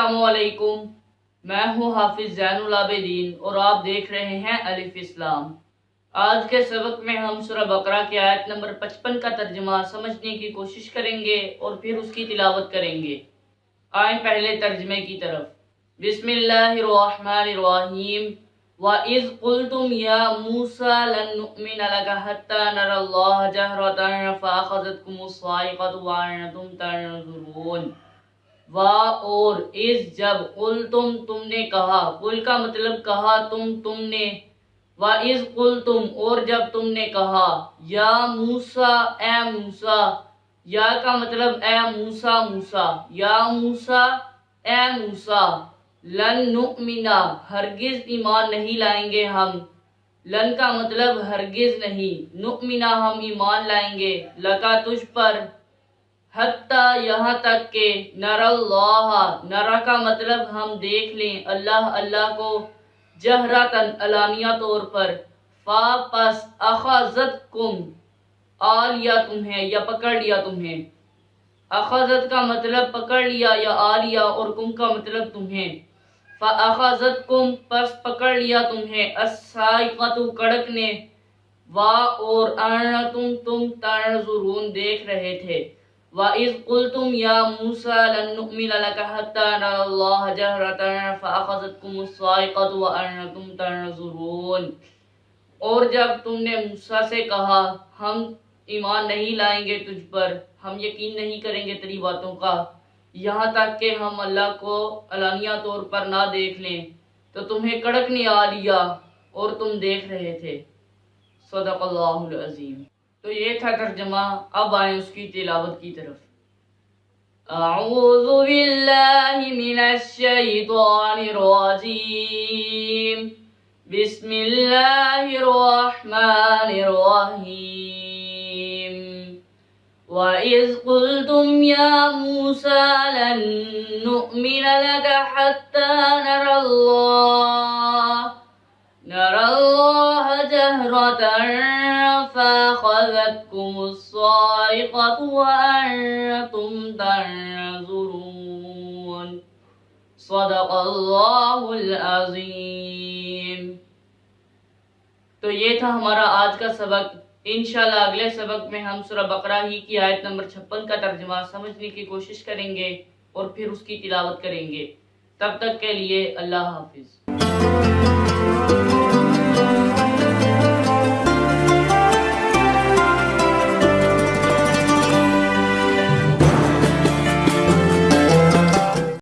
السلام علیکم، میں ہوں حافظ زین العابدین اور آپ دیکھ رہے ہیں الف اسلام۔ آج کے سبق میں ہم سورہ بقرہ کی آیت نمبر 55 کا ترجمہ سمجھنے کی کوشش کریں گے اور پھر اس کی تلاوت کریں گے۔ آئیں پہلے ترجمے کی طرف۔ بسم اللہ الرحمن الرحیم۔ وَإِذْ قُلْتُمْ يَا مُوسَىٰ لَن نُّؤْمِنَ لَكَ حَتَّىٰ نَرَى اللَّهَ جَهْرَةً فَأَخَذَتْكُمُ الصَّاعِقَةُ وَأَنتُمْ تَنظُرُونَ۔ اور اس جب تم نے کہا، قل کا مطلب کہا تم نے، وَإِذْ قُلْتُمْ اور جب تم نے کہا، یا موسیٰ اے موسیٰ، یا کا مطلب اے موسیٰ یا موسیٰ اے موسیٰ، لن نؤمنا ہرگز ایمان نہیں لائیں گے ہم، لن کا مطلب ہرگز نہیں، نؤمنا ہم ایمان لائیں گے، لکا تجھ پر، حتیٰ یہاں تک کہ نر اللہ، نرا کا مطلب ہم دیکھ لیں اللہ کو، جہرتاً علانیہ طور پر، فا پس اخذتکم آ لیا تمہیں یا پکڑ لیا تمہیں، اخذت کا مطلب پکڑ لیا یا آ لیا اور کم کا مطلب تمہیں، فاخذتکم پس پکڑ لیا تمہیں، الصاعقۃ کڑک نے، وا اور انتم تم تنظرون دیکھ رہے تھے، وَإِذْ قُلْتُمْ يَا مُوسَىٰ لَن نُّؤْمِنَ لَكَ حَتَّىٰ نَرَى اللَّهَ جَهْرَةً فَأَخَذَتْكُمُ الصَّاعِقَةُ وَأَنتُمْ تَنظُرُونَ۔ اور جب تم نے موسیٰ سے کہا، ہم ایمان نہیں لائیں گے تجھ پر، ہم یقین نہیں کریں گے تیری باتوں کا، یہاں تک کہ ہم اللہ کو علانیہ طور پر نہ دیکھ لیں، تو تمہیں کڑک نے آ لیا اور تم دیکھ رہے تھے۔ صدق اللہ العظیم۔ تو یہ تھا ترجمہ، اب آئیں اس کی تلاوت کی طرف۔ اعوذ باللہ من الشیطان الرجیم، بسم اللہ الرحمن الرحیم۔ وَإِذْ قُلْتُمْ يَا مُوسَىٰ لَن نُّؤْمِنَ لَكَ حَتَّىٰ نَرَى اللَّهَ جَهْرَةً فَأَخَذَتْكُمُ الصَّاعِقَةُ وَأَنتُمْ تَنظُرُونَ۔ صدق اللہ العظیم۔ تو یہ تھا ہمارا آج کا سبق۔ انشاءاللہ اگلے سبق میں ہم سورہ بقرہ ہی کی آیت نمبر 56 کا ترجمہ سمجھنے کی کوشش کریں گے اور پھر اس کی تلاوت کریں گے۔ تب تک کے لیے اللہ حافظ۔